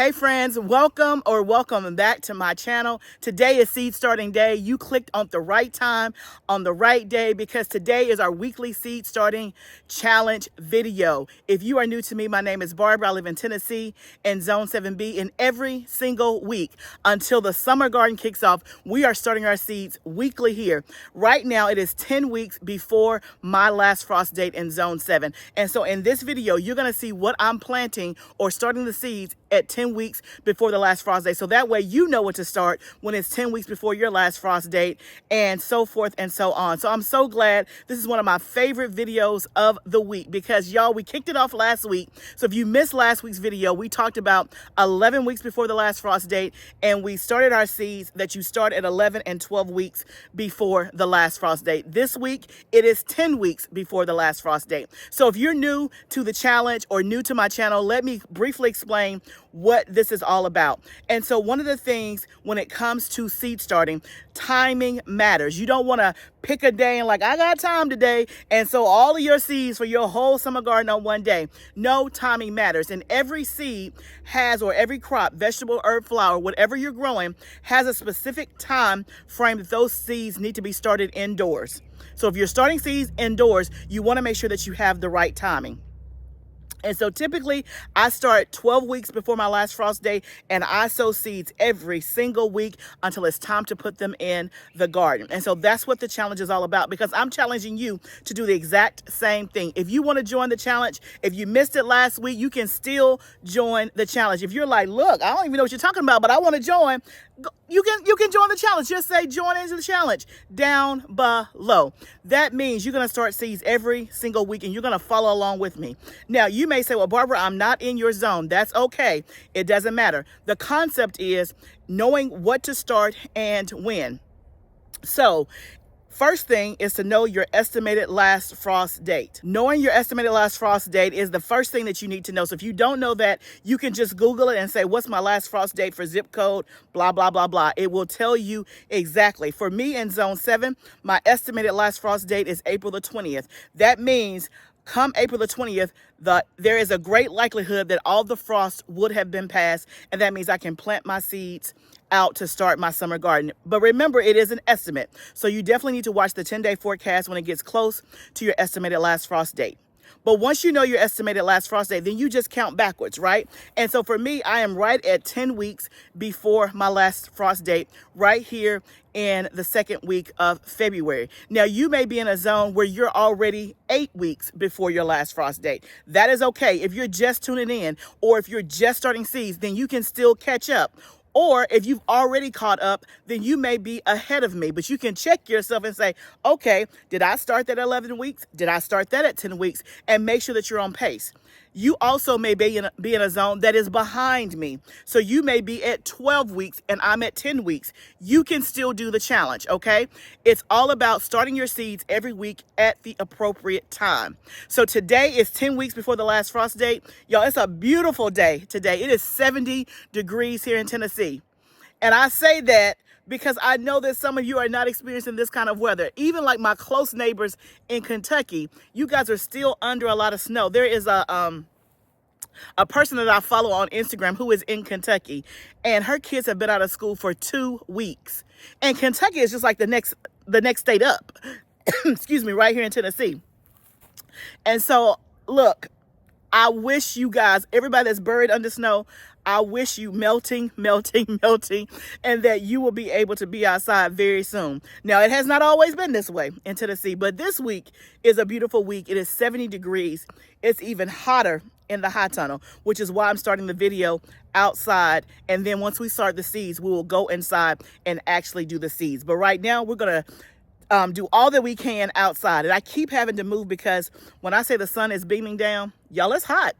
Hey friends, welcome back to my channel. Today is seed starting day. You clicked on the right time, on the right day, because today is our weekly seed starting challenge video. If you are new to me, my name is Barbara. I live in Tennessee in Zone 7B, and every single week until the summer garden kicks off, we are starting our seeds weekly here. Right now, it is 10 weeks before my last frost date in Zone 7. And so in this video, you're gonna see what I'm planting or starting the seeds at 10 weeks before the last frost date. So that way you know what to start when it's 10 weeks before your last frost date, and so forth and so on. So I'm so glad. This is one of my favorite videos of the week because y'all, we kicked it off last week. So if you missed last week's video, we talked about 11 weeks before the last frost date, and we started our seeds that you start at 11 and 12 weeks before the last frost date. This week, it is 10 weeks before the last frost date. So if you're new to the challenge or new to my channel, let me briefly explain what this is all about. And so one of the things when it comes to seed starting, timing matters. You don't want to pick a day and like, I got time today, and so all of your seeds for your whole summer garden on one day. No, timing matters. And every seed has, or every crop, vegetable, herb, flower, whatever you're growing, has a specific time frame that those seeds need to be started indoors. So if you're starting seeds indoors, you want to make sure that you have the right timing. And so typically I start 12 weeks before my last frost day, and I sow seeds every single week until it's time to put them in the garden. And so that's what the challenge is all about, because I'm challenging you to do the exact same thing. If you want to join the challenge, if you missed it last week, you can still join the challenge. If you're like, look, I don't even know what you're talking about, but I want to join, you can join the challenge. Just say join into the challenge down below. That means you're going to start seeds every single week, and you're going to follow along with me. Now, you may say, well, Barbara, I'm not in your zone. That's okay. It doesn't matter. The concept is knowing what to start and when. So first thing is to know your estimated last frost date. Knowing your estimated last frost date is the first thing that you need to know. So if you don't know that, you can just Google it and say, what's my last frost date for zip code, blah, blah, blah, blah. It will tell you exactly. For me in Zone 7, my estimated last frost date is April the 20th. That means come April the 20th, there is a great likelihood that all the frost would have been passed, and that means I can plant my seeds out to start my summer garden. But remember, it is an estimate. So you definitely need to watch the 10-day forecast when it gets close to your estimated last frost date. But once you know your estimated last frost date, then you just count backwards, right? And so for me, I am right at 10 weeks before my last frost date, right here in the second week of February. Now, you may be in a zone where you're already 8 weeks before your last frost date. That is okay. If you're just tuning in, or if you're just starting seeds, then you can still catch up. Or if you've already caught up, then you may be ahead of me. But you can check yourself and say, okay, did I start that at 11 weeks? Did I start that at 10 weeks? And make sure that you're on pace. You also may be in a zone that is behind me. So you may be at 12 weeks and I'm at 10 weeks. You can still do the challenge, okay? It's all about starting your seeds every week at the appropriate time. So today is 10 weeks before the last frost date. Y'all, it's a beautiful day today. It is 70 degrees here in Tennessee. And I say that because I know that some of you are not experiencing this kind of weather. Even like my close neighbors in Kentucky, you guys are still under a lot of snow. There is a person that I follow on Instagram who is in Kentucky, and her kids have been out of school for 2 weeks. And Kentucky is just like the next state up, excuse me, right here in Tennessee. And so, look, I wish you guys, everybody that's buried under snow, I wish you melting, and that you will be able to be outside very soon. Now, it has not always been this way in Tennessee, but this week is a beautiful week. It is 70 degrees. It's even hotter in the high tunnel, which is why I'm starting the video outside. And then once we start the seeds, we will go inside and actually do the seeds. But right now, we're going to do all that we can outside. And I keep having to move because when I say the sun is beaming down, y'all, it's hot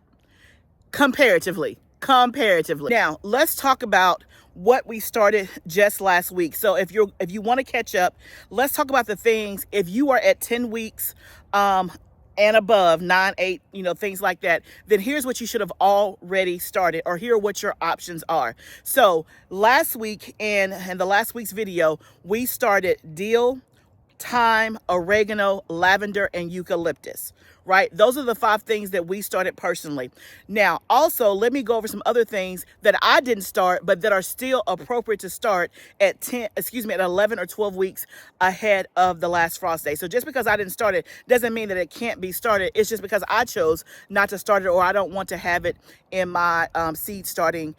comparatively. Now, let's talk about what we started just last week. So if you want to catch up, let's talk about the things. If you are at 10 weeks and above, 9, 8, things like that, then here's what you should have already started, or here are what your options are. So last week in the last week's video, we started dill, thyme, oregano, lavender, and eucalyptus, right? Those are the 5 things that we started personally. Now, also, let me go over some other things that I didn't start, but that are still appropriate to start at 11 or 12 weeks ahead of the last frost day. So just because I didn't start it doesn't mean that it can't be started. It's just because I chose not to start it, or I don't want to have it in my seed starting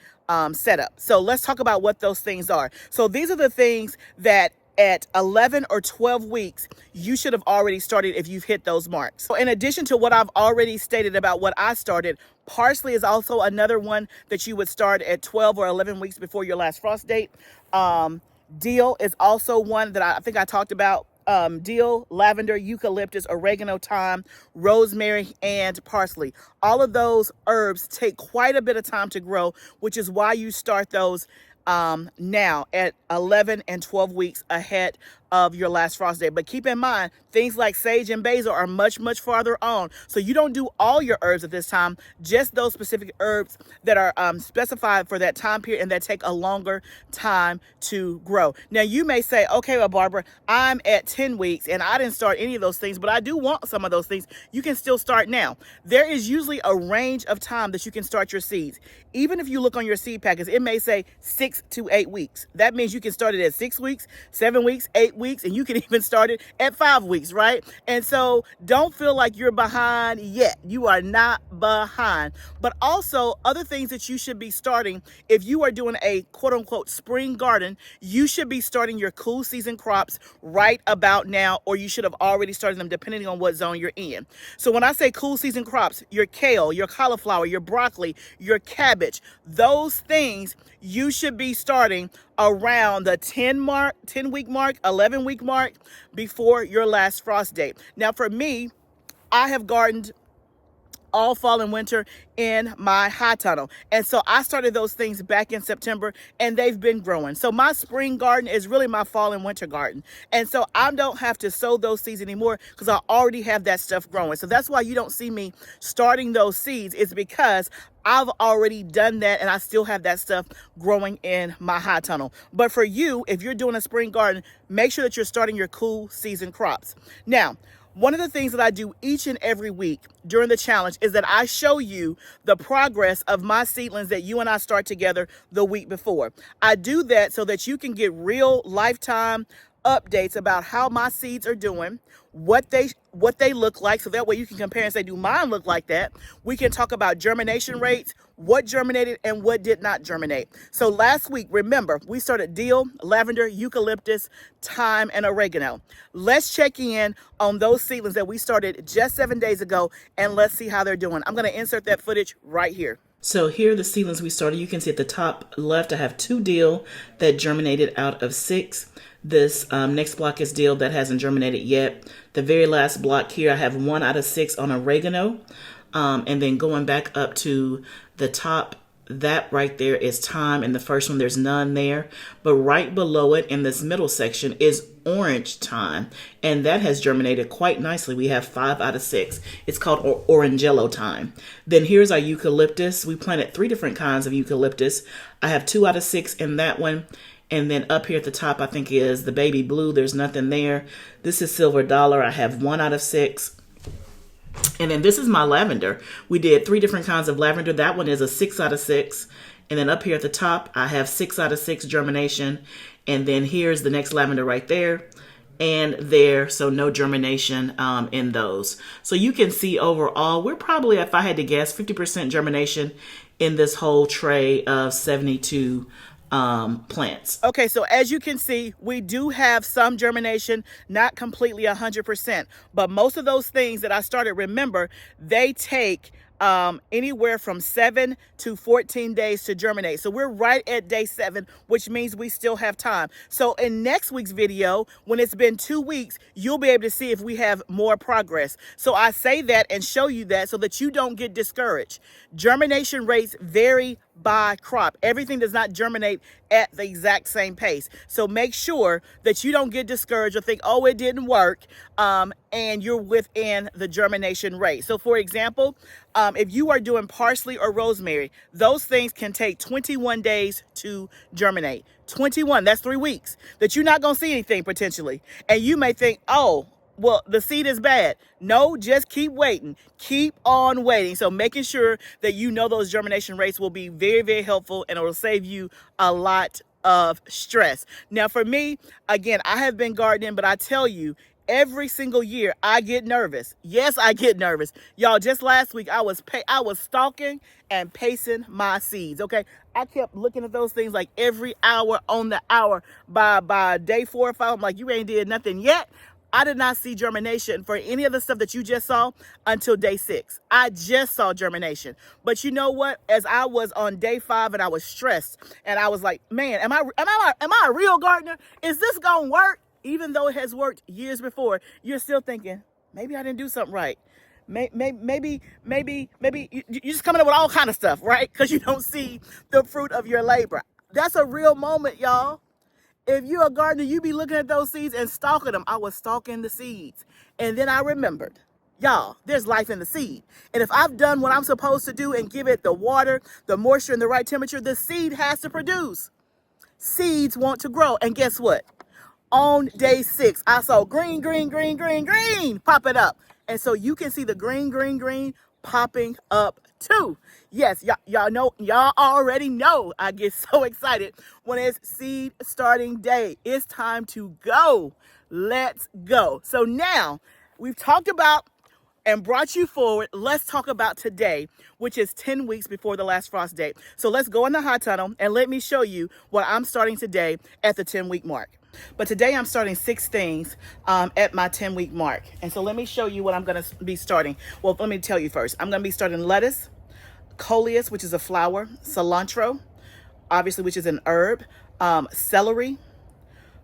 setup. So let's talk about what those things are. So these are the things that at 11 or 12 weeks, you should have already started if you've hit those marks. So in addition to what I've already stated about what I started, parsley is also another one that you would start at 12 or 11 weeks before your last frost date. Dill is also one that I think I talked about. Dill, lavender, eucalyptus, oregano, thyme, rosemary, and parsley. All of those herbs take quite a bit of time to grow, which is why you start those now at 11 and 12 weeks ahead of your last frost day. But keep in mind, things like sage and basil are much, much farther on. So you don't do all your herbs at this time, just those specific herbs that are specified for that time period and that take a longer time to grow. Now you may say, okay, well, Barbara, I'm at 10 weeks and I didn't start any of those things, but I do want some of those things. You can still start now. There is usually a range of time that you can start your seeds. Even if you look on your seed packets, it may say 6 to 8 weeks. That means you can start it at 6 weeks, 7 weeks, 8 weeks, and you can even start it at 5 weeks, right? And so don't feel like you're behind yet. You are not behind. But also other things that you should be starting, if you are doing a quote unquote spring garden, you should be starting your cool season crops right about now, or you should have already started them depending on what zone you're in. So when I say cool season crops, your kale, your cauliflower, your broccoli, your cabbage, those things you should be starting around the 10-week mark, 11-week mark before your last frost date. Now for me, I have gardened all fall and winter in my high tunnel. And so I started those things back in September and they've been growing. So my spring garden is really my fall and winter garden. And so I don't have to sow those seeds anymore because I already have that stuff growing. So that's why you don't see me starting those seeds. It's because I've already done that and I still have that stuff growing in my high tunnel. But for you, if you're doing a spring garden, make sure that you're starting your cool season crops. Now, one of the things that I do each and every week during the challenge is that I show you the progress of my seedlings that you and I start together the week before. I do that so that you can get real lifetime updates about how my seeds are doing, what they look like, so that way you can compare and say, do mine look like that? We can talk about germination rates, what germinated and what did not germinate. So last week, remember, we started dill, lavender, eucalyptus, thyme, and oregano. Let's check in on those seedlings that we started just 7 days ago, and let's see how they're doing. I'm going to insert that footage right here. So here are the seedlings we started. You can see at the top left, I have 2 dill that germinated out of 6. This next block is dill that hasn't germinated yet. The very last block here, I have 1 out of 6 on oregano. And then going back up to the top, that right there is thyme. And the first one, there's none there. But right below it in this middle section is orange thyme. And that has germinated quite nicely. We have 5 out of 6. It's called orangello thyme. Then here's our eucalyptus. We planted 3 different kinds of eucalyptus. I have 2 out of 6 in that one. And then up here at the top, I think is the baby blue. There's nothing there. This is silver dollar. I have 1 out of 6. And then this is my lavender. We did 3 different kinds of lavender. That one is a 6 out of 6. And then up here at the top, I have 6 out of 6 germination. And then here's the next lavender right there and there. So no germination in those. So you can see overall, we're probably, if I had to guess, 50% germination in this whole tray of 72 plants. Okay, so as you can see, we do have some germination, not completely 100%, but most of those things that I started, remember, they take anywhere from 7 to 14 days to germinate. So we're right at day 7, which means we still have time. So in next week's video, when it's been 2 weeks, you'll be able to see if we have more progress. So I say that and show you that so that you don't get discouraged. Germination rates vary by crop. Everything does not germinate at the exact same pace. So make sure that you don't get discouraged or think, oh, it didn't work, and you're within the germination rate. So for example, if you are doing parsley or rosemary, those things can take 21 days to germinate. 21, that's 3 weeks that you're not going to see anything potentially. And you may think, oh, well, the seed is bad. No, just keep waiting. Keep on waiting. So making sure that you know those germination rates will be very, very helpful, and it will save you a lot of stress. Now, for me, again, I have been gardening, but I tell you, every single year I get nervous. Yes, I get nervous. Y'all, just last week I was stalking and pacing my seeds, okay? I kept looking at those things like every hour on the hour. By day 4 or 5, I'm like, you ain't did nothing yet. I did not see germination for any of the stuff that you just saw until day 6. I just saw germination. But you know what? As I was on day 5 and I was stressed and I was like, man, am I a real gardener? Is this going to work? Even though it has worked years before, you're still thinking, maybe I didn't do something right. Maybe you're just coming up with all kind of stuff, right? Because you don't see the fruit of your labor. That's a real moment, y'all. If you're a gardener, you be looking at those seeds and stalking them. I was stalking the seeds. And then I remembered, y'all, there's life in the seed. And if I've done what I'm supposed to do and give it the water, the moisture, and the right temperature, the seed has to produce. Seeds want to grow. And guess what? On day 6, I saw green popping up. And so you can see the green popping up too. Yes, y'all already know I get so excited when it's seed starting day. It's time to go. Let's go. So now we've talked about and brought you forward. Let's talk about today, which is 10 weeks before the last frost date. So let's go in the hot tunnel and let me show you what I'm starting today at the 10-week mark. But today I'm starting 6 things at my 10-week mark. And so let me show you what I'm going to be starting. Well, let me tell you first. I'm going to be starting lettuce, coleus, which is a flower, cilantro, obviously, which is an herb, celery,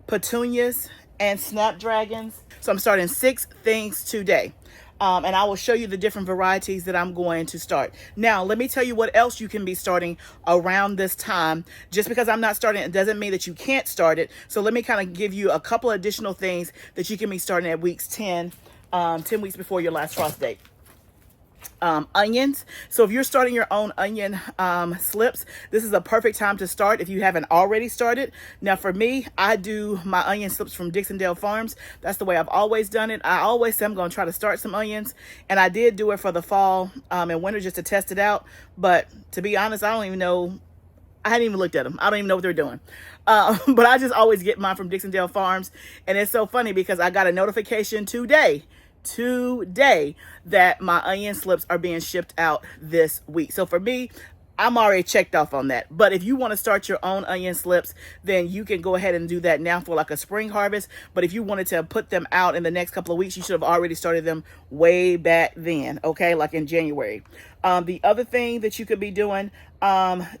petunias, and snapdragons. So I'm starting 6 things today. And I will show you the different varieties that I'm going to start. Now, let me tell you what else you can be starting around this time. Just because I'm not starting it doesn't mean that you can't start it. So let me kind of give you a couple additional things that you can be starting at weeks 10 weeks before your last frost date. Onions. So if you're starting your own onion slips, this is a perfect time to start if you haven't already started. Now for me, I do my onion slips from Dixondale Farms. That's the way I've always done it. I always say I'm going to try to start some onions, and I did do it for the fall and winter just to test it out. But to be honest, I don't even know. I hadn't even looked at them. I don't even know what they're doing. But I just always get mine from Dixondale Farms. And it's so funny because I got a notification today that my onion slips are being shipped out this week. So for me, I'm already checked off on that. But if you want to start your own onion slips, then you can go ahead and do that now for like a spring harvest. But if you wanted to put them out in the next couple of weeks, you should have already started them way back then, okay, like in January. The other thing that you could be doing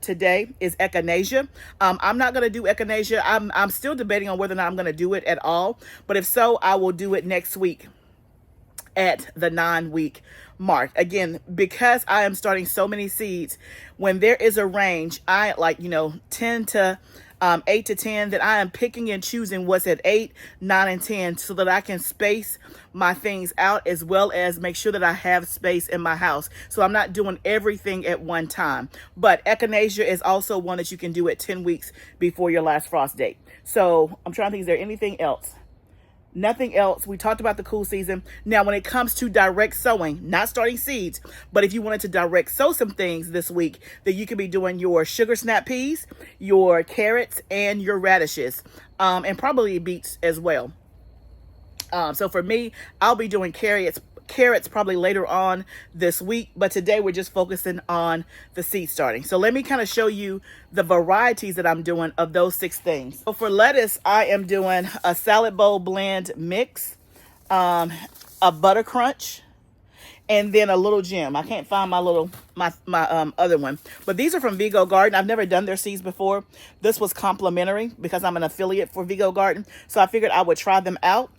today is echinacea. I'm not going to do echinacea. I'm still debating on whether or not I'm going to do it at all. But if so, I will do it next week at the 9-week mark. Again, because I am starting so many seeds, when there is a range, I like, 10 to 8 to 10, that I am picking and choosing what's at 8, 9, and 10 so that I can space my things out, as well as make sure that I have space in my house. So I'm not doing everything at one time. But echinacea is also one that you can do at 10 weeks before your last frost date. So I'm trying to think, is there anything else? Nothing else. We talked about the cool season. Now, when it comes to direct sowing, not starting seeds, but if you wanted to direct sow some things this week, then you could be doing your sugar snap peas, your carrots, and your radishes, and probably beets as well. So for me, I'll be doing carrots probably later on this week, but today we're just focusing on the seed starting. So let me kind of show you the varieties that I'm doing of those 6 things. So for lettuce, I am doing a salad bowl blend mix, a butter crunch, and then a little gem. I can't find my other one, but these are from Vego Garden. I've never done their seeds before. This was complimentary because I'm an affiliate for Vego Garden, so I figured I would try them out.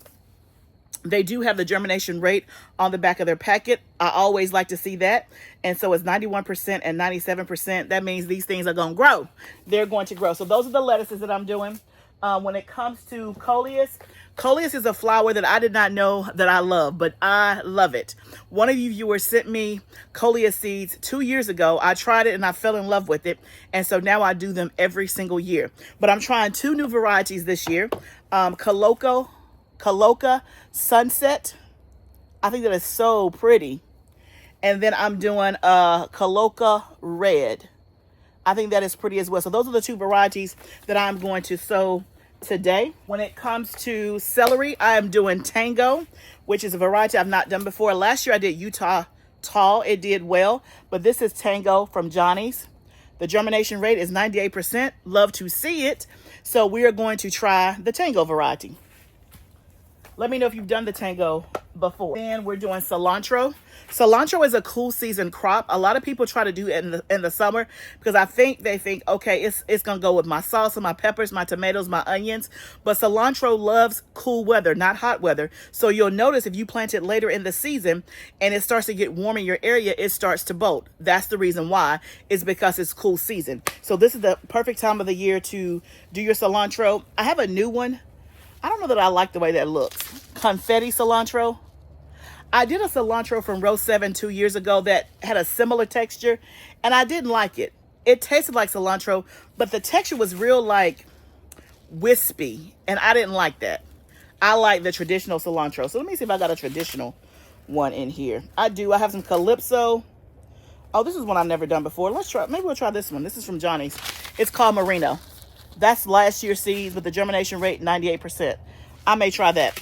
They do have the germination rate on the back of their packet. I always like to see that. And so it's 91% and 97%. That means these things are going to grow. They're going to grow. So those are the lettuces that I'm doing. When it comes to coleus, coleus is a flower that I did not know that I love, but I love it. One of you viewers sent me coleus seeds 2 years ago. I tried it and I fell in love with it. And so now I do them every single year. But I'm trying 2 new varieties this year. Coloca Sunset. I think that is so pretty. And then I'm doing Coloca Red. I think that is pretty as well. So those are the 2 varieties that I'm going to sow today. When it comes to celery, I am doing Tango, which is a variety I've not done before. Last year I did Utah Tall. It did well. But this is Tango from Johnny's. The germination rate is 98%. Love to see it. So we are going to try the Tango variety. Let me know if you've done the Tango before. Then we're doing cilantro. Cilantro is a cool season crop. A lot of people try to do it in the summer because they think, okay, it's going to go with my salsa, my peppers, my tomatoes, my onions. But cilantro loves cool weather, not hot weather. So you'll notice if you plant it later in the season and it starts to get warm in your area, it starts to bolt. That's the reason why. It's because it's cool season. So this is the perfect time of the year to do your cilantro. I have a new one. I don't know that I like the way that looks. Confetti cilantro. I did a cilantro from row 7 2 years ago that had a similar texture, and I didn't like it. It tasted like cilantro, but the texture was real like wispy, and I didn't like that. I like the traditional cilantro. So let me see if I got a traditional one in here. I do. I have some Calypso. Oh, this is one I've never done before. Let's try. Maybe we'll try this one. This is from Johnny's. It's called Merino. That's last year's seeds with the germination rate 98%. I may try that.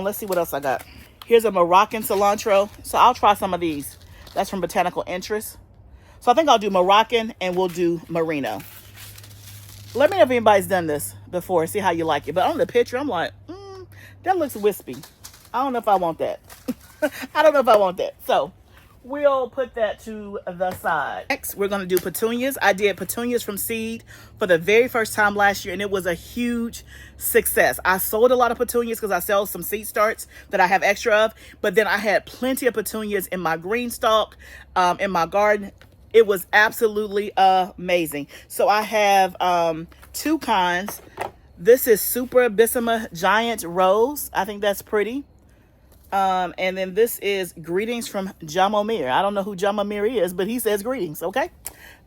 Let's see what else I got. Here's a Moroccan cilantro. So I'll try some of these. That's from Botanical Interest. So I think I'll do Moroccan and we'll do Merino. Let me know if anybody's done this before. See how you like it. But on the picture, I'm like, that looks wispy. I don't know if I want that. I don't know if I want that. So we'll put that to the side. Next, we're going to do petunias. I did petunias from seed for the very first time last year, and it was a huge success. I sold a lot of petunias because I sell some seed starts that I have extra of, but then I had plenty of petunias in my GREENSTALK, in my garden. It was absolutely amazing. So I have 2 kinds. This is Super Bissima Giant Rose. I think that's pretty. And then this is Greetings from Jamomir. I don't know who Jamomir is, but he says greetings, okay?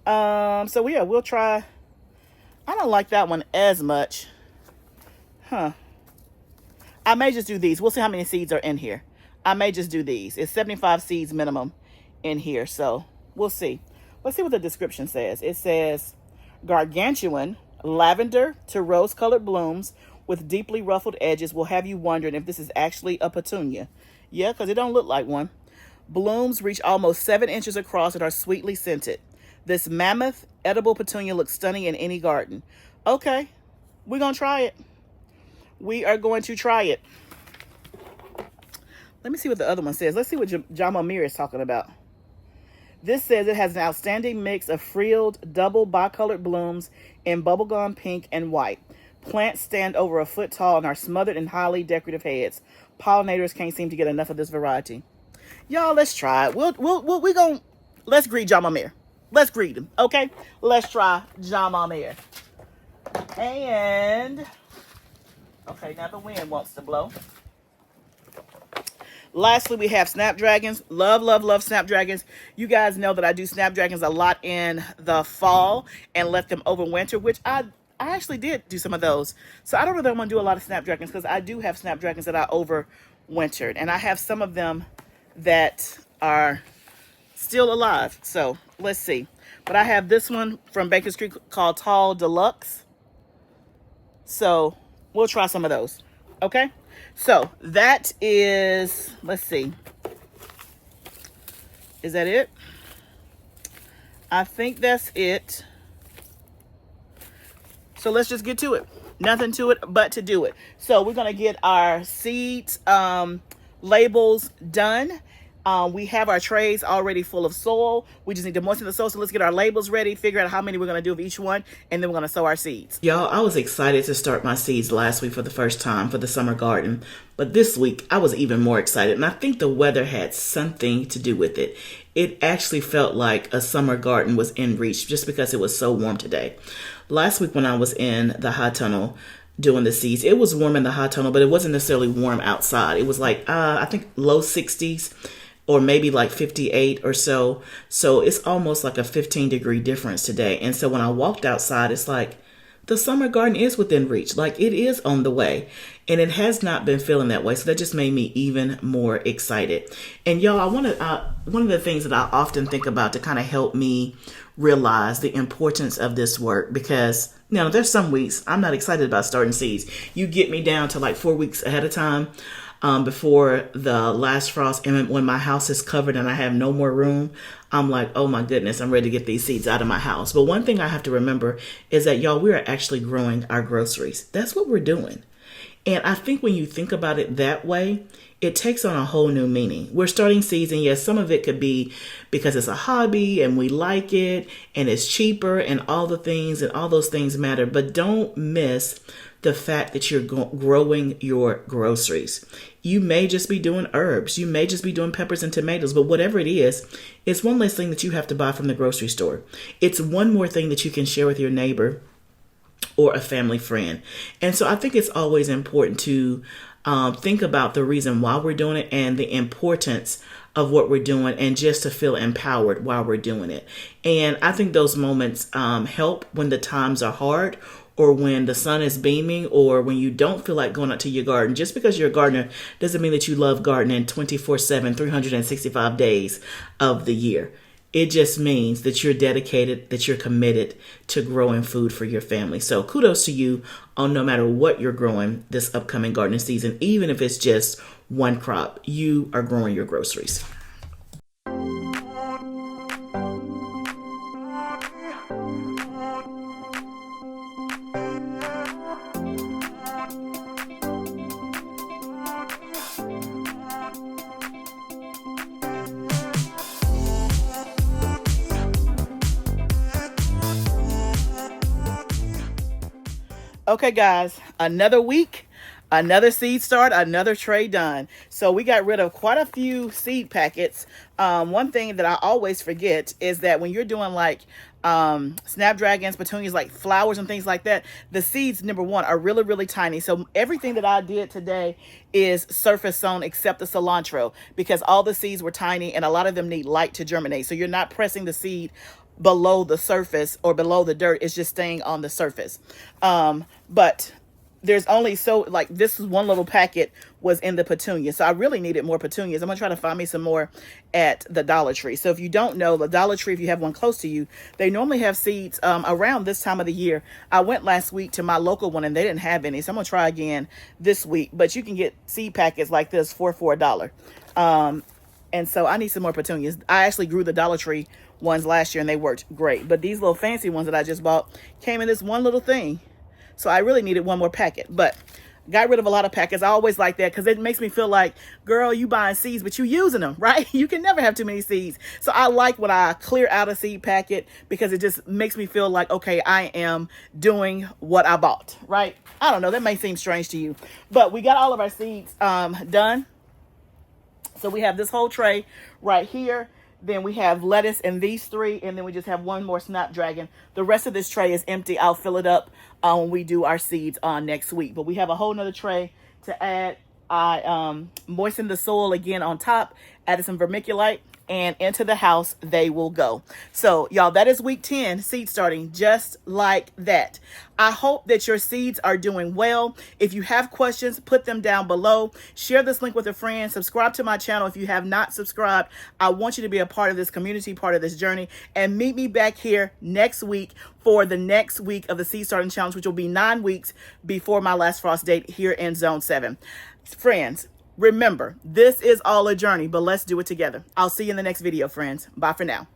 So yeah, we'll try. I don't like that one as much. I may just do these. We'll see how many seeds are in here. I may just do these. It's 75 seeds minimum in here, so we'll see. Let's see what the description says. It says, gargantuan, lavender to rose-colored blooms with deeply ruffled edges will have you wondering if this is actually a petunia. Yeah, because it don't look like one. Blooms reach almost 7 inches across and are sweetly scented. This mammoth edible petunia looks stunning in any garden. Okay, we're going to try it. We are going to try it. Let me see what the other one says. Let's see what Jamomir is talking about. This says it has an outstanding mix of frilled, double bicolored blooms in bubblegum pink and white. Plants stand over a foot tall and are smothered in highly decorative heads. Pollinators can't seem to get enough of this variety. Y'all, let's try it. Let's greet Jamomir. Let's greet him, okay? Let's try Jamomir. And, okay, now the wind wants to blow. Lastly, we have Snapdragons. Love, love, love Snapdragons. You guys know that I do Snapdragons a lot in the fall and let them overwinter, which I actually did do some of those. So I don't know that I'm going to do a lot of Snapdragons because I do have Snapdragons that I overwintered. And I have some of them that are still alive. So let's see. But I have this one from Baker's Creek called Tall Deluxe. So we'll try some of those. Okay? So that is, let's see. Is that it? I think that's it. So let's just get to it. Nothing to it but to do it. So we're going to get our seeds labels done. We have our trays already full of soil. We just need to moisten the soil. So let's get our labels ready, figure out how many we're going to do of each one, and then we're going to sow our seeds. Y'all, I was excited to start my seeds last week for the first time for the summer garden. But this week, I was even more excited. And I think the weather had something to do with it. It actually felt like a summer garden was in reach just because it was so warm today. Last week when I was in the hot tunnel doing the seeds, it was warm in the hot tunnel, but it wasn't necessarily warm outside. It was like, I think low 60s. Or maybe like 58 or so. So it's almost like a 15-degree difference today. And so when I walked outside, it's like the summer garden is within reach. Like it is on the way. And it has not been feeling that way. So that just made me even more excited. And y'all, I want to, one of the things that I often think about to kind of help me realize the importance of this work, because there's some weeks I'm not excited about starting seeds. You get me down to like 4 weeks ahead of time. Before the last frost, and when my house is covered and I have no more room, I'm like, oh my goodness, I'm ready to get these seeds out of my house. But one thing I have to remember is that, y'all, we are actually growing our groceries. That's what we're doing. And I think when you think about it that way, it takes on a whole new meaning. We're starting seeds, and yes, some of it could be because it's a hobby and we like it and it's cheaper and all the things, and all those things matter. But don't miss the fact that you're growing your groceries. You may just be doing herbs. You may just be doing peppers and tomatoes, but whatever it is, it's one less thing that you have to buy from the grocery store. It's one more thing that you can share with your neighbor or a family friend. And so I think it's always important to think about the reason why we're doing it and the importance of what we're doing, and just to feel empowered while we're doing it. And I think those moments help when the times are hard, or when the sun is beaming, or when you don't feel like going out to your garden. Just because you're a gardener doesn't mean that you love gardening 24/7, 365 days of the year. It just means that you're dedicated, that you're committed to growing food for your family. So kudos to you on no matter what you're growing this upcoming gardening season. Even if it's just one crop, you are growing your groceries. Okay, guys, another week, another seed start, another tray done. So we got rid of quite a few seed packets. One thing that I always forget is that when you're doing like Snapdragons, petunias, like flowers and things like that, the seeds, number one, are really, really tiny. So everything that I did today is surface sown except the cilantro, because all the seeds were tiny and a lot of them need light to germinate. So you're not pressing the seed below the surface or below the dirt. It's just staying on the surface. But there's only this is one little packet was in the petunia. So I really needed more petunias. I'm gonna try to find me some more at the Dollar Tree. So if you don't know, the Dollar Tree, if you have one close to you, they normally have seeds around this time of the year. I went last week to my local one and they didn't have any. So I'm gonna try again this week. But you can get seed packets like this for $1. And so I need some more petunias. I actually grew the Dollar Tree ones last year and they worked great. But these little fancy ones that I just bought came in this one little thing. So I really needed one more packet. But got rid of a lot of packets. I always like that because it makes me feel like, girl, you buying seeds, but you using them, right? You can never have too many seeds. So I like when I clear out a seed packet because it just makes me feel like, okay, I am doing what I bought, right? I don't know. That may seem strange to you. But we got all of our seeds done. So we have this whole tray right here. Then we have lettuce and these three. And then we just have one more Snapdragon. The rest of this tray is empty. I'll fill it up when we do our seeds next week. But we have a whole nother tray to add. I moistened the soil again on top. Added some vermiculite. And into the house they will go. So y'all, that is week 10 seed starting, just like that. I hope that your seeds are doing well. If you have questions, put them down below. Share this link with a friend. Subscribe to my channel if you have not subscribed. I want you to be a part of this community, part of this journey, and meet me back here next week for the next week of the seed starting challenge, which will be 9 weeks before my last frost date here in zone 7. Friends, remember, this is all a journey, but let's do it together. I'll see you in the next video, friends. Bye for now.